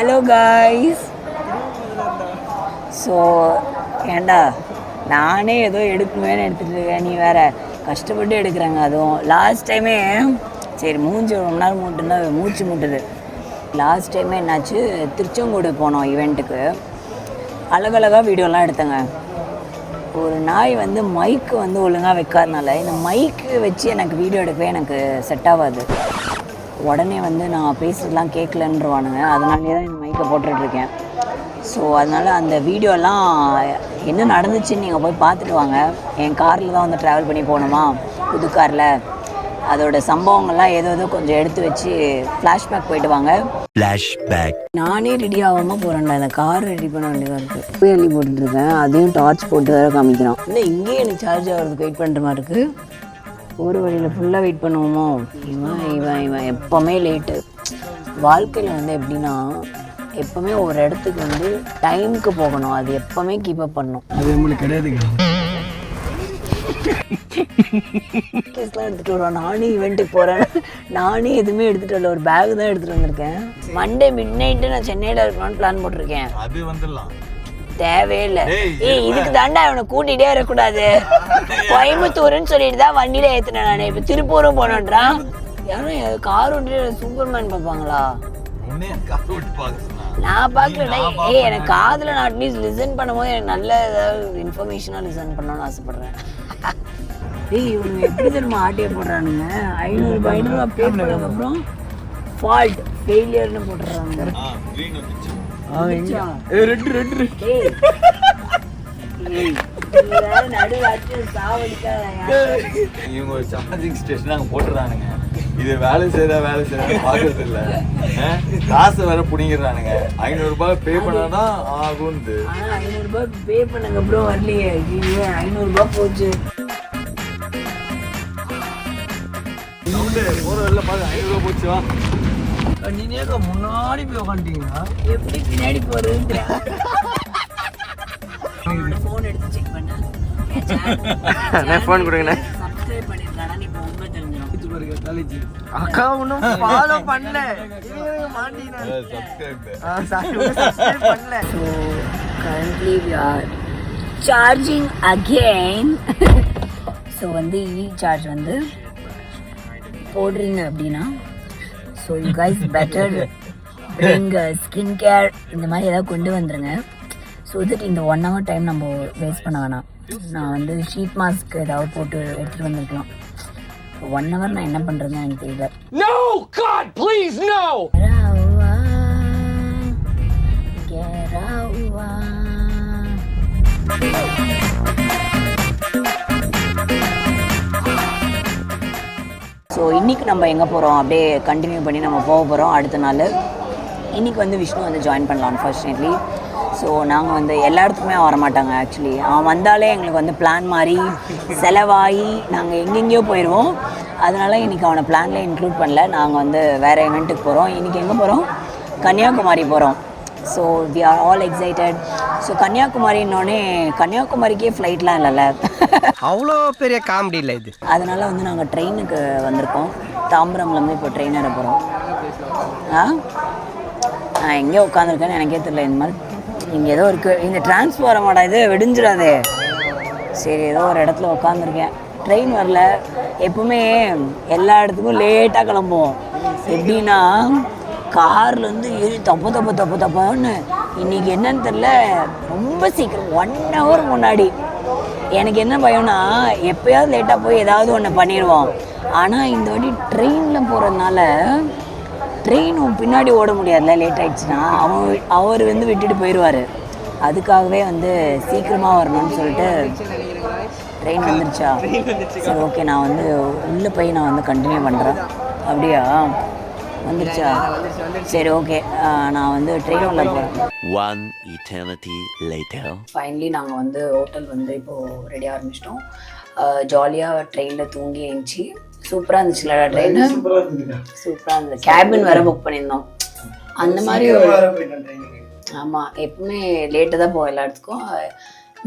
Hello guys. So ஏண்டா நானே ஏதோ எடுக்கணுமேனு எடுத்துகிட்டு இருக்கேன், நீ வேறு கஷ்டப்பட்டு எடுக்கிறாங்க. அதுவும் லாஸ்ட் டைமே சரி மூஞ்சி ரொம்ப நேரம் மூட்டுன்னா மூச்சு மூட்டுது. லாஸ்ட் டைமே என்னாச்சு, திருச்செங்கோடு போனோம் ஈவெண்ட்டுக்கு. அழகழகாக வீடியோலாம் எடுத்தேங்க. ஒரு நாய் வந்து மைக்கு வந்து ஒழுங்காக வைக்காதனால இந்த மைக்கு வச்சு எனக்கு வீடியோ எடுக்கவே எனக்கு செட் ஆகாது. உடனே வந்து நான் பேசுறதுலாம் கேட்கலன்றவானுங்க. அதனாலே தான் இந்த மைக்கை போட்டுட்ருக்கேன். ஸோ அதனால் அந்த வீடியோலாம் என்ன நடந்துச்சுன்னு நீங்கள் போய் பார்த்துட்டு வாங்க. என் காரில் தான் வந்து ட்ராவல் பண்ணி போகணுமா, புது காரில். அதோட சம்பவங்கள்லாம் ஏதோ கொஞ்சம் எடுத்து வச்சு ஃப்ளாஷ்பேக் போயிட்டு வாங்க. ஃப்ளாஷ்பேக். நானே ரெடி ஆகாமல் போகிறேன்டா, இந்த கார் ரெடி பண்ண வேண்டியதாக இருக்குது. போய் அள்ளி போட்டுருக்கேன், அதையும் டார்ச் போட்டு வேறு காமிக்கிறான். இல்லை இங்கேயே எனக்கு சார்ஜ் ஆகிறதுக்கு வெயிட் பண்ணுற மாதிரி இருக்குது. ஒரு வழியில் ஃபுல்லாக வெயிட் பண்ணுவோமோ. இவன் எப்போவுமே லேட்டு. வாழ்க்கையில் வந்து எப்படின்னா எப்போவுமே ஒரு இடத்துக்கு வந்து டைமுக்கு போகணும். அது எப்போவுமே கீப்பப் பண்ணணும். அது நம்மளுக்கு கிடையாதுங்க. கேஸ்லாம் எடுத்துகிட்டு வருவோம். நானே ஈவெண்ட்டுக்கு போகிறேன், நானே எதுவுமே எடுத்துகிட்டு வரல. ஒரு பேக் தான் எடுத்துகிட்டு வந்திருக்கேன். மண்டே மிட் நைட்டு நான் சென்னையில் இருக்கணும்னு பிளான் போட்டிருக்கேன். அது வந்துடலாம், தேவையில்லை. இதுக்கு தாண்டா அவனை கூட்டிகிட்டே வரக்கூடாது. கோயம்புத்தூர்னு சொல்லிட்டு தான் வண்டியில் ஏற்றினேன் நான். இப்போ திருப்பூரும் போனோன்றான். யாரும் கார் ஓட்டிட்டு சூப்பர்மேன் பார்ப்பாங்களா? நான் பார்க்கல. எனக்கு காதில் நான் அட்லீஸ்ட் லிசன் பண்ணும்போது எனக்கு நல்ல ஏதாவது இன்ஃபர்மேஷனாக லிசன் பண்ணணும்னு ஆசைப்பட்றேன். இவங்க எப்படி தெரியுமா ஆட்டியை போடுறானுங்க? 500 பே பண்ணதுக்கப்புறம் ஃபால்ட் ஃபெயிலியர்னு போட்டுறாங்க. இவங்க ஒரு சார்ஜிங் ஸ்டேஷன் அங்கே போட்டுறானுங்க. இது வேலை செய்யறா பாக்குறது இல்ல, காசு வேற புடிங்கிறானுங்க. 500 ரூபாய் பே பண்ணாதான் ஆகும்து. 500 ரூபாய் பே பண்ணுங்க ப்ரோ, வரலையே. 500 ரூபாய் போச்சு. போற வரல பாரு, 500 ரூபாய் போச்சு. வா நீங்க முன்னாடி போய் உட்காந்துட்டீங்களா? எப்படி பின்னாடி போறது? போன் எடுத்து செக் பண்ண. போன் கொடுங்கண்ணே. சப்ஸ்கிரைப் பண்ணிருக்கானா நீ ரொம்ப தெரிஞ்சிடும். காலேஜ் அக்கா ஒன்னும் ஃபாலோ பண்ணல. மாட்டீனா சப்ஸ்கிரைப் பண்ணல. So currently we are charging again. So வந்து EV charge வந்து போடுறீங்க அப்படின்னா so you guys better bring skin care இந்த மாதிரி ஏதாவது கொண்டு வந்துருங்க. ஸோ தட் இந்த 1 hour டைம் நம்ம வேஸ்ட் பண்ண வேணாம். நான் வந்து ஷீட் மாஸ்க் ஏதாவது போட்டு எடுத்துகிட்டு வந்திருக்கலாம். 1 hour நான் என்ன பண்ணுறதுன்னு எனக்கு தெரியல. No God please no. So இன்றைக்கி நம்ம எங்கே போகிறோம் அப்படியே கண்டினியூ பண்ணி நம்ம போக போகிறோம். அடுத்த நாள் இன்றைக்கி வந்து விஷ்ணு வந்து ஜாயின் பண்ணலாம் அன்ஃபார்ச்சுனேட்லி. ஸோ நாங்கள் வந்து எல்லா இடத்துக்குமே வரமாட்டாங்க. ஆக்சுவலி அவன் வந்தாலே எங்களுக்கு வந்து பிளான் மாதிரி செலவாகி நாங்கள் எங்கெங்கேயோ போயிடுவோம். அதனால் இன்றைக்கி அவனை பிளானில் இன்க்ளூட் பண்ணல. நாங்கள் வந்து வேறு இவெண்ட்டுக்கு போகிறோம். இன்றைக்கி எங்கே போகிறோம்? கன்னியாகுமரி போகிறோம். So we are all excited. So கன்னியாகுமரின்னொடனே கன்னியாகுமரிக்கே ஃப்ளைட்லாம் இல்லைல்ல, அவ்வளோ பெரிய காமெடி இல்லை இது. அதனால் வந்து நாங்கள் ட்ரெயினுக்கு வந்திருக்கோம். தாம்பரம்லேருந்து இப்போ ட்ரெயின் ஏற போகிறோம். நான் எங்கேயோ உட்காந்துருக்கேன்னு எனக்கே தெரியல. இந்த மாதிரி இங்கே ஏதோ இருக்குது. இந்த டிரான்ஸ்ஃபார்மோட இது வெடிஞ்சிடாதே. சரி ஏதோ ஒரு இடத்துல உட்காந்துருக்கேன். ட்ரெயின் வரல. எப்பவுமே எல்லா இடத்துக்கும் லேட்டாக கிளம்புவோம். எப்படின்னா கார்லேருந்து ஏறி தப்புன்னு இன்றைக்கி என்னன்னு தெரில ரொம்ப சீக்கிரம் 1 hour முன்னாடி. எனக்கு என்ன பயம்னா எப்போயாவது லேட்டாக போய் ஏதாவது ஒன்று பண்ணிடுவோம். ஆனால் இந்த வாட்டி ட்ரெயினில் போகிறதுனால ட்ரெயினும் பின்னாடி ஓட முடியாதுல்ல, லேட் ஆகிடுச்சுன்னா. அவர் வந்து விட்டுட்டு போயிடுவார். அதுக்காகவே வந்து சீக்கிரமாக வரணும்னு சொல்லிட்டு ட்ரெயின் வந்துருச்சா? சரி ஓகே, நான் வந்து உள்ளே போய் நான் வந்து கண்டினியூ பண்ணுறேன். அப்படியா? வந்துருச்சா? சரி ஓகே, நான் வந்து ட்ரெயின் உள்ள போகிறேன். ஃபைனலி நாங்கள் வந்து ஹோட்டல் வந்து இப்போது ரெடி ஆரம்பிச்சிட்டோம். ஜாலியாக ட்ரெயினில் தூங்கி எழுந்துச்சி. சூப்பராக இருந்துச்சுல ட்ரெயின். சூப்பராக இருந்தது. கேபின் வேறு புக் பண்ணியிருந்தோம். அந்த மாதிரி ஆமாம், எப்பவுமே லேட்டு தான் போவோம் எல்லா இடத்துக்கும்.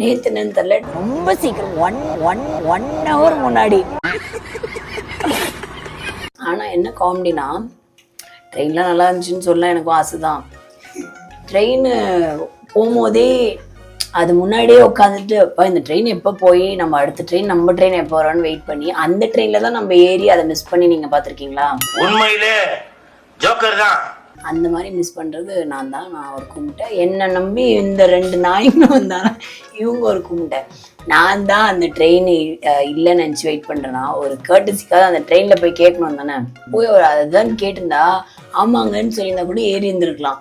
நேற்று என்னன்னு தெரில, ரொம்ப சீக்கிரம் 1 hour முன்னாடி. ஆனால் என்ன காமெடினா ட்ரெயின்லாம் நல்லா இருந்துச்சுன்னு சொல்ல எனக்கும் ஆசை தான். ட்ரெயின் போகும்போதே அது முன்னாடியே உட்காந்துட்டு அப்போ இந்த ட்ரெயின் எப்போ போய் நம்ம அடுத்த ட்ரெயின் நம்ம ட்ரெயின் எப்போ வரோன்னு வெயிட் பண்ணி அந்த ட்ரெயினில் தான் நம்ம ஏறி அதை மிஸ் பண்ணி நீங்கள் பார்த்துருக்கீங்களா? உண்மையிலே ஜோக்கர் தான். அந்த மாதிரி மிஸ் பண்ணுறது நான் ஒரு கும்பிட்டேன். என்னை நம்பி இந்த 2 நாய்ங்க வந்தாலும் இவங்க ஒரு கும்பிட்டேன். நான் தான் அந்த ட்ரெயின் இல்லைன்னு நினச்சி வெயிட் பண்ணுறேன்னா ஒரு கேர்டசிக்காக அந்த ட்ரெயினில் போய் கேட்கணும் தானே. போய் ஒரு அதுதான் கேட்டிருந்தா ஆமாங்கன்னு சொல்லியிருந்தா கூட ஏறி இருந்திருக்கலாம்.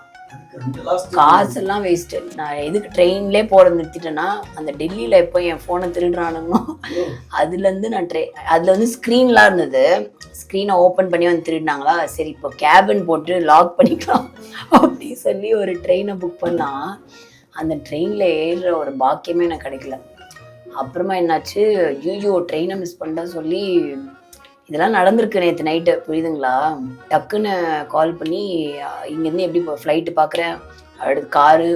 காசெல்லாம் வேஸ்ட்டு. நான் எதுக்கு ட்ரெயின்லேயே போட நிறுத்திட்டேன்னா அந்த டெல்லியில் எப்போ என் ஃபோனை திருடுறானுங்களோ அதுலேருந்து நான் அதில் வந்து ஸ்க்ரீன்லாம் இருந்தது. ஸ்க்ரீனை ஓப்பன் பண்ணி வந்து திருடினாங்களா, சரி இப்போ கேபின் போட்டு லாக் பண்ணிக்கலாம் அப்படி சொல்லி ஒரு ட்ரெயினை புக் பண்ணால் அந்த ட்ரெயினில் ஏறுற ஒரு பாக்கியமே எனக்கு கிடைக்கல. அப்புறமா என்னாச்சு, ஐயோ ட்ரெயினை மிஸ் பண்ணிட்டா சொல்லி இதெல்லாம் நடந்திருக்கு நேற்று நைட்டு, புரியுதுங்களா? டக்குன்னு கால் பண்ணி இங்கேருந்து எப்படி இப்போ ஃப்ளைட்டு பார்க்குறேன், அடுத்து காரு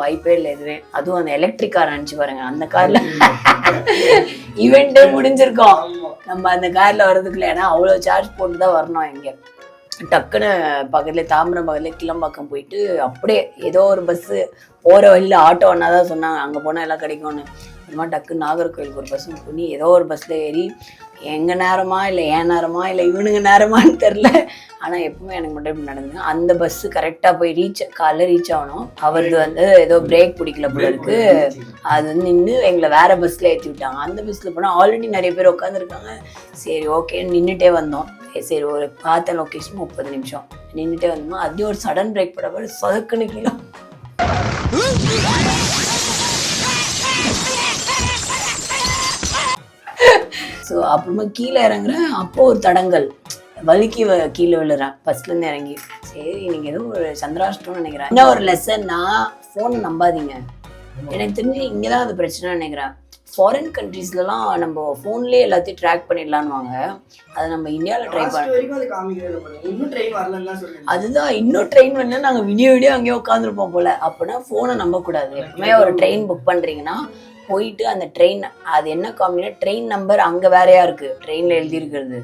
வாய்ப்பே இல்லை எதுவே. அதுவும் அந்த எலக்ட்ரிக் கார் அனுப்பிச்சு பாருங்க, அந்த காரில் ஈவெண்ட்டே முடிஞ்சிருக்கோம் நம்ம அந்த காரில் வர்றதுக்குள்ள. ஏன்னா அவ்வளோ சார்ஜ் போட்டு தான் வரணும். இங்கே டக்குன்னு பக்கத்துலேயே தாம்பரம் பக்கத்துலேயே கிளம்பாக்கம் போயிட்டு அப்படியே ஏதோ ஒரு பஸ்ஸு போகிற வழியில் ஆட்டோ ஒன்றா தான் சொன்னாங்க அங்கே போனால் எல்லாம் கிடைக்கும்னு. அப்புறமா டக்கு நாகர்கோவிலுக்கு ஒரு பஸ் புக் பண்ணி ஏதோ ஒரு பஸ்ஸில் ஏறி எங்கள் நேரமா இல்லை என் நேரமா இல்லை இவனுங்க நேரமானு தெரில, ஆனால் எப்பவுமே எனக்கு மட்டும் இப்படி நடந்தது. அந்த பஸ்ஸு கரெக்டாக போய் காலைல ரீச் ஆகணும். அவரது வந்து ஏதோ பிரேக் பிடிக்கல போல இருக்கு, அது வந்து நின்று எங்களை வேறு பஸ்ஸில் ஏற்றி விட்டாங்க. அந்த பஸ்ஸில் போனால் ஆல்ரெடி நிறைய பேர் உட்காந்துருக்காங்க. சரி ஓகேன்னு நின்றுட்டே வந்தோம். சரி ஒரு பார்த்த லொக்கேஷன் 30 நிமிஷம் நின்றுட்டே வந்தோமா, அதுலேயும் ஒரு சடன் பிரேக் போட போது சொதக்குன்னு கீழே. ஸோ அப்புறமா கீழே இறங்குறேன். அப்போது ஒரு தடங்கல் வலிக்கு கீழே விழுறேன் பஸ்லேருந்து இறங்கி. சரி இன்னைக்கு ஏதோ ஒரு சந்திராஷ்டம்னு நினைக்கிறேன். என்ன ஒரு லெசன்னா, ஃபோனை நம்பாதீங்க. எனக்கு தெரிஞ்சு இங்கே தான் அது பிரச்சனை நினைக்கிறேன். ஃபாரின் கண்ட்ரீஸ்லாம் நம்ம ஃபோன்லேயே எல்லாத்தையும் ட்ராக் பண்ணிடலான்வாங்க. அதை நம்ம இந்தியாவில் ட்ரை அதுதான் இன்னும் ட்ரெயின் வரல, நாங்கள் விடியோ அங்கேயே உட்காந்துருப்போம் போல். அப்படின்னா ஃபோனை நம்பக்கூடாது. எப்பவுமே ஒரு ட்ரெயின் புக் பண்ணுறீங்கன்னா போயிட்டு அந்த ட்ரெயின் அது என்ன காமினா ட்ரெயின் நம்பர் அங்கே வேறையா இருக்குது, ட்ரெயினில் எழுதியிருக்கிறது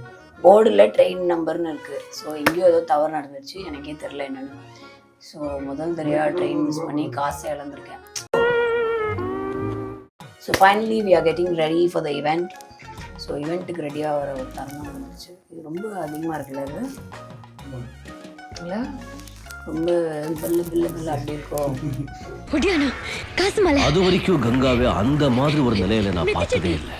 போர்டில் ட்ரெயின் நம்பர்னு இருக்குது. ஸோ எங்கேயோ ஏதோ தவறு நடந்துச்சு, எனக்கே தெரில என்னென்னு. ஸோ முதல் தடவையாக ட்ரெயின் மிஸ் பண்ணி காசை இழந்திருக்கேன். So finally we are getting ready for the event. So இவெண்ட்டுக்கு ரெடியாக வர ஒரு தருணம் வந்துச்சு. இது ரொம்ப அதிகமாக இருக்குல்ல, இது இல்லை ரொம்ப பில்லு அப்படி இருக்கும். அது வரைக்கும் கங்காவே அந்த மாதிரி ஒரு நிலையில நான் பார்த்ததே இல்லை.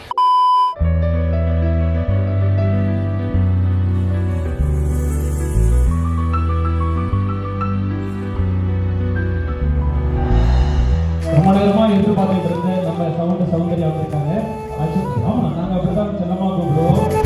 ரொம்ப நேரமா எதிர்பார்த்துட்டு இருந்தேன். நம்ம சௌந்தர்யா வந்திருக்காங்க. ஆமா நாங்க அப்படிதான் செல்லமா கூப்பிடுவோம்.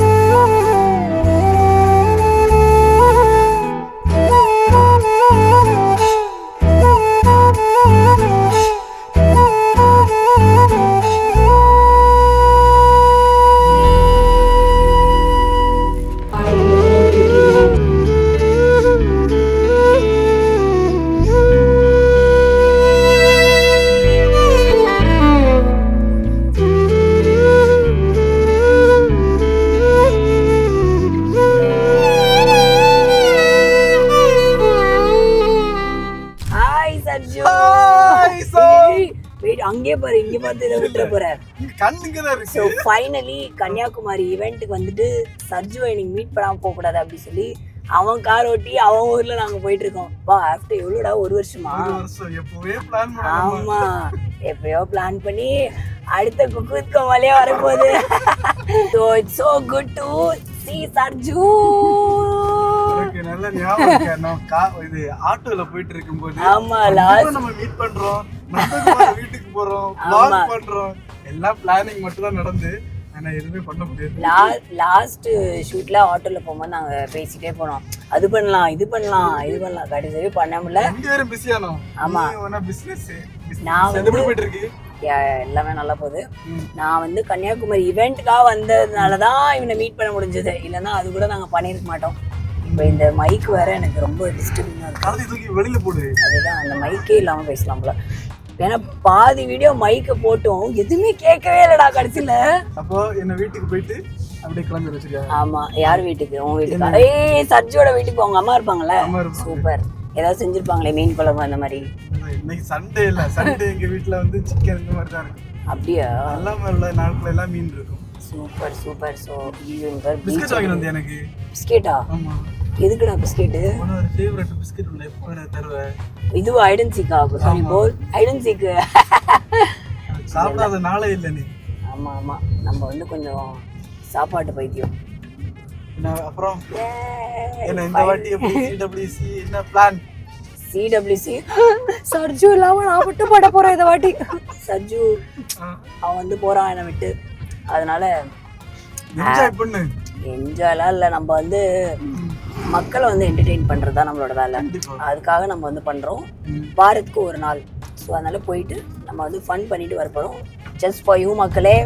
அங்கே பாரு, இங்கே பார்த்து இதை விட்டுற போறேன். ஸோ ஃபைனலி கன்னியாகுமரி ஈவெண்ட்டுக்கு வந்துட்டு சர்ஜுவை இன்னைக்கு மீட் பண்ணாமல் போகக்கூடாது அப்படி சொல்லி அவன் கார் ஓட்டி அவன் ஊர்ல நாங்க போயிட்டு இருக்கோம். வா ஆஃப்டர் எவ்வளோடா, 1 வருஷமா? ஆமா, எப்பயோ பிளான் பண்ணி அடுத்த குக்கு மலையே வரப்போகுது. So it's so good to see Sarju. நல்ல ஞாபகம், இது ஆட்டோல போயிட்டு இருக்கும்போது ஆமா நம்ம மீட் பண்றோம், வீட்டுக்கு போறோம், vlog பண்றோம், எல்லாம் பிளானிங் மட்டும் தான் நடந்து. ஆனா எதுவுமே பண்ண முடியாது. லாஸ்ட் ஷூட்ல ஆட்டோல போகும்போது நாங்க பேசிட்டே போனோம், அது பண்ணலாம் இது பண்ணலாம் இது பண்ணலாம், கடைசியே பண்ண முடியல. 2 பேரும் பிஸியானோம். ஆமா, பிசினஸ் நான் எப்படி போயிட்டு இருக்கு? எல்லாமே நல்லா போகுது. நான் வந்து கன்னியாகுமரி ஈவெண்ட்டுக்காக வந்ததுனாலதான் இவனை மீட் பண்ண முடிஞ்சது, இல்லைன்னா அது கூட நாங்க பண்ணிருக்க மாட்டோம். இப்போ இந்த மைக் வேற எனக்கு ரொம்ப டிஸ்டர்பிங்காக இருக்கு. வெளியில போடு. அதுதான், அந்த மைக்கே இல்லாமல் பேசலாம் போல. ஏன்னா பாதி வீடியோ மைக்கை போட்டோம், எதுவுமே கேட்கவே இல்லைடா கடைசியில். அப்போ என்ன வீட்டுக்கு போயிட்டு அப்படியே கிளம்பி வச்சிருக்கேன். ஆமா, யார் வீட்டுக்கு? உங்க வீட்டுக்கு? ஏய் சர்ஜோட வீட்டுக்கு உங்க அம்மா இருப்பாங்கல்ல? சூப்பர். ஏதாவது செஞ்சுருப்பாங்களே மீன் குழம்பு அந்த மாதிரி. இன்னைக்கு சண்டே இல்ல, சண்டே எங்க வீட்டுல வந்து சிக்கன் இந்த மாதிரி தான் இருக்கும். அப்படியா? எல்லாமே உள்ள நாட்கள் எல்லாம் மீன் இருக்கும். Super super. ஸோ பிஸ்கட் வாங்கி வந்து எனக்கு. பிஸ்கெட்டா? ஆமா. எதுக்குடா பிஸ்கெட்டு? ஒரு ஃபேவரட் பிஸ்கட் உள்ள எப்போ தருவேன். இதுவா ஐடன் சீக்கா? சாரி போல் ஐடன் சீக்கு. சாப்பிடாத நாளே இல்லை நீ. ஆமா ஆமா, நம்ம வந்து கொஞ்சம் சாப்பாட்டு பைத்தியம். அப்புறம் என்ன இந்த வாட்டி எப்படி சிடபிள்யூசி என்ன பிளான்? சிடபிள்யூசி சர்ஜு இல்லாம நான் விட்டு போட போறேன் இந்த வாட்டி. சர்ஜு அவன் வந்து போறான் என்னை விட்டு, அதனால என்ஜாய் பண்ணு. என்ஜாய்லாம் இல்லை, நம்ம வந்து மக்களை வந்து என்டர்டெயின் பண்ணுறது தான் நம்மளோட வேலை. அதுக்காக நம்ம வந்து பண்ணுறோம் வாரத்துக்கு ஒரு நாள். ஸோ அதனால போயிட்டு நம்ம வந்து ஃபன் பண்ணிட்டு வர போகிறோம். ஜஸ்ட் ஃபார் யூ மக்களே.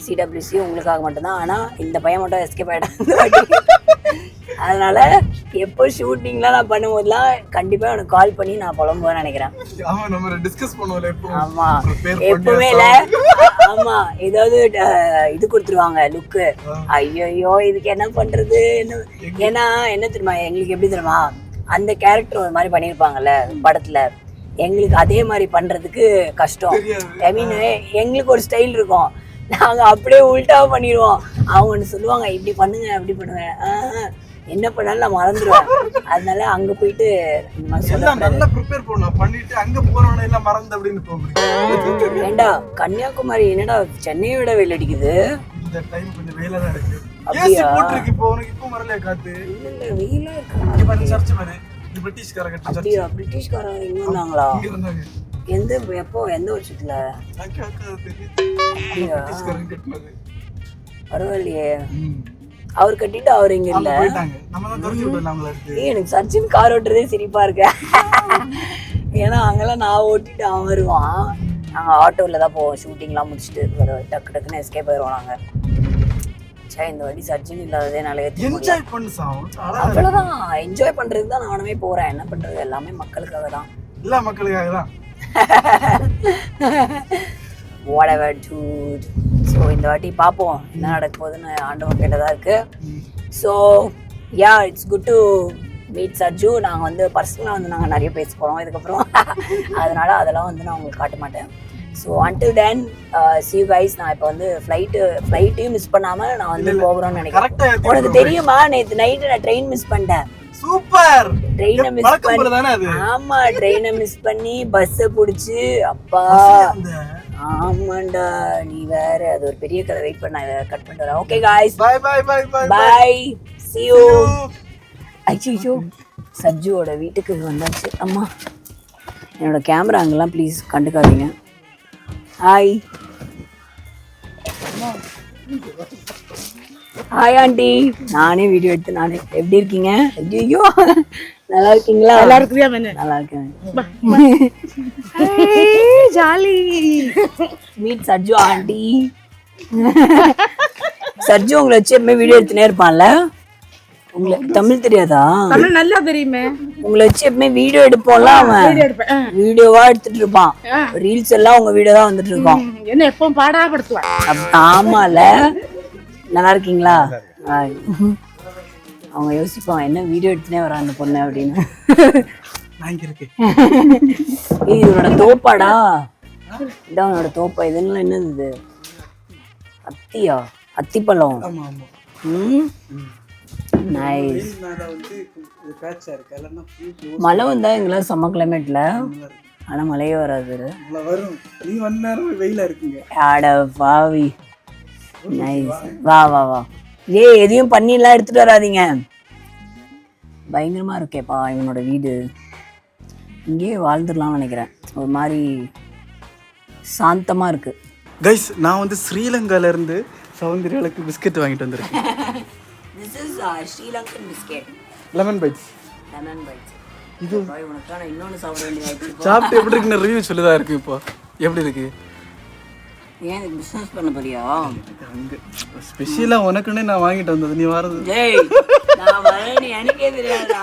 சிடபிள்யூசி உங்களுக்காக மட்டும்தான். ஆனால் இந்த பையன் மட்டும் எஸ்கேப் ஆகிட்டான். அதனால எப்போ ஷூட்டிங்லாம் நான் பண்ணும்போதுலாம் கண்டிப்பாக எனக்கு கால் பண்ணி நான் புலம்புவேன்னு நினைக்கிறேன். ஆமா, எப்பவுமே இல்லை. ஆமா, ஏதாவது இது கொடுத்துருவாங்க லுக்கு. ஐயோ இதுக்கு என்ன பண்றது என்ன. ஏன்னா என்ன தெரியுமா, எங்களுக்கு எப்படி தெரியுமா, அந்த கேரக்டர் ஒரு மாதிரி பண்ணியிருப்பாங்கல்ல படத்துல, எங்களுக்கு அதே மாதிரி பண்றதுக்கு கஷ்டம். ஐ மீன் எங்களுக்கு ஒரு ஸ்டைல் இருக்கும், நாங்க அப்படியே உல்டாவா பண்ணிடுவோம். அவங்க ஒன்று சொல்லுவாங்க இப்படி பண்ணுங்க அப்படி பண்ணுவேன், என்ன பண்ணாலும் நான் மறந்துடுவேன். அதனால அங்க போயிட்டு ஏண்டா கன்னியாகுமரி என்னடா சென்னையை விட வெயில் அடிக்குது. அப்படியா? வெயிலா இருக்கு. அப்படியா? பிரிட்டிஷ்காரங்க இங்க இருந்தாங்களா? எந்த எப்போ எந்த வருஷத்துல? பரவாயில்லையே, அவர் கட்டிட்டு அவர் இங்க இல்ல. எனக்கு சச்சின் கார் ஓட்டுறதே சிரிப்பா இருக்க. ஏன்னா அங்கெல்லாம் நான் ஓட்டிட்டு அவன் வருவான், நாங்க ஆட்டோல தான் போவோம். ஷூட்டிங்லாம் முடிச்சுட்டு டக்கு டக்குன்னு எஸ்கேப் ஆயிடுவோம் நாங்க. இந்த வாட்டி சச்சின் இல்லாததே நாளைக்கு அவ்வளவுதான். என்ஜாய் பண்றதுக்கு தான் நானுமே போறேன். என்ன பண்றது, எல்லாமே மக்களுக்காக தான். இல்ல மக்களுக்காக தான். whatever dude. ஸோ இந்த வாட்டி பார்ப்போம் என்ன நடக்க போகுதுன்னு. ஆண்டவன் கேட்டதா இருக்கு. So yeah, it's good to meet Sarju. நாங்கள் வந்து பர்சனலாக வந்து நாங்கள் நிறைய பேச போகிறோம் இதுக்கப்புறம். அதனால அதெல்லாம் வந்து நான் உங்களுக்கு காட்ட மாட்டேன். So until then see you guys. நான் இப்போ வந்து ஃப்ளைட்டையும் மிஸ் பண்ணாமல் நான் வந்து போகிறோம்னு நினைக்கிறேன். உனக்கு தெரியுமா, நேற்று நைட்டு நான் ட்ரெயின் மிஸ் பண்ணிட்டேன். சூப்பர். ட்ரெயினை மிஸ் பண்ணி, ஆமா ட்ரெயினை மிஸ் பண்ணி பஸ்ஸை பிடிச்சி, அப்பா ஆமாண்டா நீ வேற. அது ஒரு பெரிய கதை. வெயிட் பண்ண, இதை கட் பண்ணிட்டு வரேன். Okay guys, bye bye bye bye bye, see you. ஐயோ, சஜ்ஜுவோட வீட்டுக்கு வந்தாச்சு. அம்மா என்னோட கேமரா அங்கெல்லாம் ப்ளீஸ் கண்டுக்காதீங்க. Hi hi aunty. நானே வீடியோ எடுத்து நானே. எப்படி இருக்கீங்க? ஐயோ நல்லா இருக்கீங்களா? நல்லா இருக்குறியா? நல்லா இருக்கேன். Jolly. Meet Sarju aunty. Sarju உங்களை வச்சு எப்பவுமே வீடியோ எடுத்துனே இருப்பான்ல. உங்களுக்கு தமிழ் தெரியாதா? தமிழ் நல்லா தெரியுமே. உங்களை வச்சு எப்பவுமே வீடியோ எடுப்போம்ல, அவன் வீடியோவா எடுத்துட்டு இருப்பான். ரீல்ஸ் எல்லாம் உங்க வீடியோ தான் வந்துட்டு இருக்கோம். என்ன எப்பவும் பாடாப்படுத்துவான். ஆமால. நல்லா இருக்கீங்களா? அவங்க யோசிப்பான் என்ன வீடியோ எடுத்துனே வரான் அந்த பொண்ணு அப்படின்னு. இதோட தோப்பாடா, இதான் அவனோட தோப்பா. இதெல்லாம் என்னது இது? அத்தியா? அத்திப்பழம். நைஸ். மழை வந்தா எங்கெல்லாம் செம்ம கிளைமேட்ல, ஆனா மழையே வராது. ஆட பாவி. நைஸ். வா வா வா. எதையும் பண்ணிலாம் எடுத்துட்டு வராதீங்க. பயங்கரமா இருக்கேப்பா இவனோட வீடு. இங்கேயே வாழ்ந்துடலாம்னு நினைக்கிறேன். ஒரு மாதிரி சாந்தமா இருக்கு. கைஸ், நான் வந்து ஸ்ரீலங்கால இருந்து சௌந்தர்யாவுக்கு பிஸ்கட் வாங்கிட்டு வந்திருக்கேன். This is Sri Lankan biscuit. Lemon bites. Lemon bites. இது உனக்கு நான் இன்னொன்னு சாப்பிட வேண்டியது. சாப்பிட்டு எப்படி இருக்குன்னு ரிவ்யூ சொல்லுதா இருக்கு. இப்போ எப்படி இருக்கு? ஏன் இது பிசினஸ் பண்ண போறியா? ஸ்பெஷலா உனக்குன்னே நான் வாங்கிட்டு வந்தது. நீ வரது. டேய் நான் வரேன்னு எனக்கே தெரியாதா?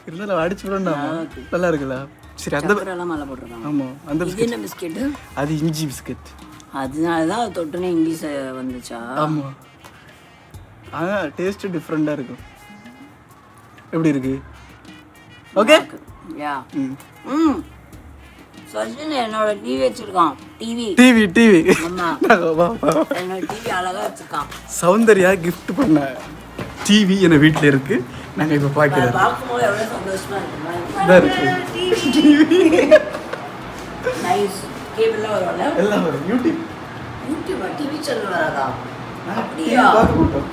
இருந்தாலும் அடிச்சு விடணும். நல்லா இருக்குல்ல? சரி, அந்த எல்லாம் மேல போட்டுருக்காங்க. ஆமா, அந்த பிஸ்கட். என்ன பிஸ்கட்? அது இஞ்சி பிஸ்கட். அதனால தான் தொட்டுனே இங்கிலீஷ் வந்துச்சா? ஆமா. டேஸ்ட் டிஃப்ரெண்டா இருக்கும். எப்படி இருக்கு? ஓகே யா ம் சஜின் என்னோட டிவி வச்சிருக்கான் டிவி டிவி ஆமா என்னோட டிவி அழகா வச்சிருக்கான். சௌந்தர்யா gift பண்ண டிவி என் வீட்டில் இருக்கு. நாங்கள் இப்போ பார்க்கிறோம். பார்க்கும்போது எவ்வளவு சந்தோஷமா இருக்கு. இதாக இருக்கு நைஸ். கேபிள்ல வரும்ல எல்லாம் வரும். யூடியூப் டிவி சேனல் வராதா? அப்படியா? பார்க்க மாட்டோம்.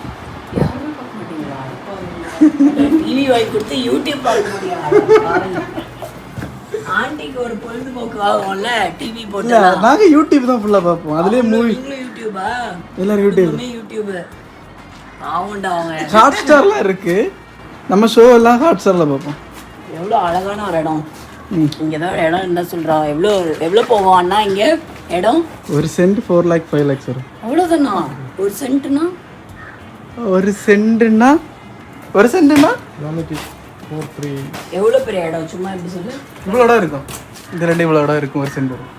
யாரும் பார்க்க மாட்டீங்களா? டிவி வாங்கி கொடுத்து யூடியூப் பார்க்க முடியாது. ஆண்டிக்கு ஒரு பொழுதுபோக்கு ஆகும்ல டிவி இல்லை போட்டு. நாங்கள் யூடியூப் தான் ஃபுல்லாக பார்ப்போம். அதுலேயே மூவி யூடியூபா? எல்லாரும் யூடியூப். யூடியூப் ஆவுண்டா அவங்க. ஹாட் ஸ்டார்லாம் இருக்கு. நம்ம ஷோ எல்லாம் ஹாட் ஸ்டாரில் பார்ப்போம். எவ்வளோ அழகான ஒரு இடம். இங்கே தான் ஒரு இடம் என்ன சொல்கிறான். எவ்வளோ போவான்னா இங்கே இடம் ஒரு சென்ட் 4 lakh 5 lakhs வரும். அவ்வளோதானா? ஒரு சென்ட்னா ஒரு சென்ட்னா எவ்வளோ பெரிய இடம்? சும்மா எப்படி சொல்லு. இவ்வளோ இடம் இருக்கும். இந்த ரெண்டு இவ்வளோ இடம் இருக்கும். ஒரு சென்ட் வரும்.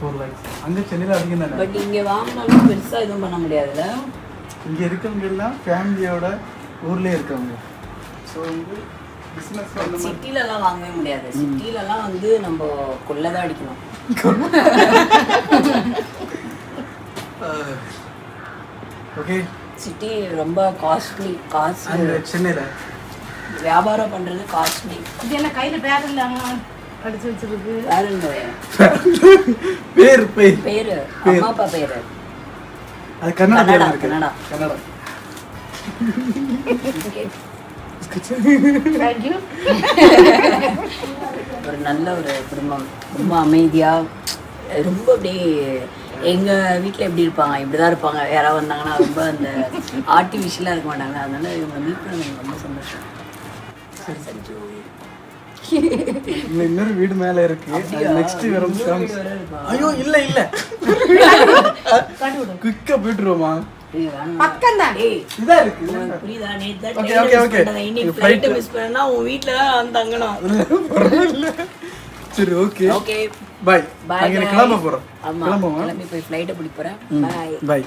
4 lakhs. அங்கே சென்னையில் அதிகம் தானே. பட் இங்கே வாங்கினாலும் பெருசாக எதுவும் பண்ண முடியாதுல்ல. இங்கே இருக்கவங்க எல்லாம் ஃபேமிலியோட ஊர்லேயே இருக்கவங்க. ஸோ வந்து பிஸ்னஸ் சிட்டிலலாம் வாங்கவே முடியாது. சிட்டிலலாம் வந்து நம்ம கொள்ளை தான் அடிக்கணும். ஓகே. சிட்டி ரொம்ப காஸ்ட்லி. காசு சென்னையில் வியாபாரம் பண்ணுறது காஸ்ட்லி. இது என்ன கையில பேர் இல்லாம அடிச்சு வச்சிருக்கு. வேற என்ன பேர் பேரு? அம்மா அப்பா பேரு அது கன்னடா. கன்னடா. தேங்க்யூ. ஒரு நல்ல ஒரு குடும்பம். ரொம்ப அமைதியாக ரொம்ப அப்படியே எங்கள் வீட்டில் எப்படி இருப்பாங்க இப்படிதான் இருப்பாங்க. யாராவது வந்தாங்கன்னா ரொம்ப அந்த ஆர்டிஃபிஷியலாக இருக்க மாட்டாங்க. அதனால இவங்க மீட் பண்ண எனக்கு ரொம்ப சந்தோஷம். இன்னொரு வீடு மேலே இருக்கு. நெக்ஸ்ட் வரும். ஐயோ இல்ல குயிக்கா போயிட்டுருவோமா? பக்கம் தான். இதா இருக்கு. புரியுதா? Okay. இன்னைக்கு ஃப்ளைட் மிஸ் பண்ணா உன் வீட்டில் தான் வந்து தங்கணும். சரி ஓகே ஓகே பாய். Bye, நாங்க bye. கிளம்ப போறோம். ஆமா கிளம்புவோம். கிளம்பி போய் ஃப்ளைட்டை பிடிக்க போகிறேன். பாய். பாய்.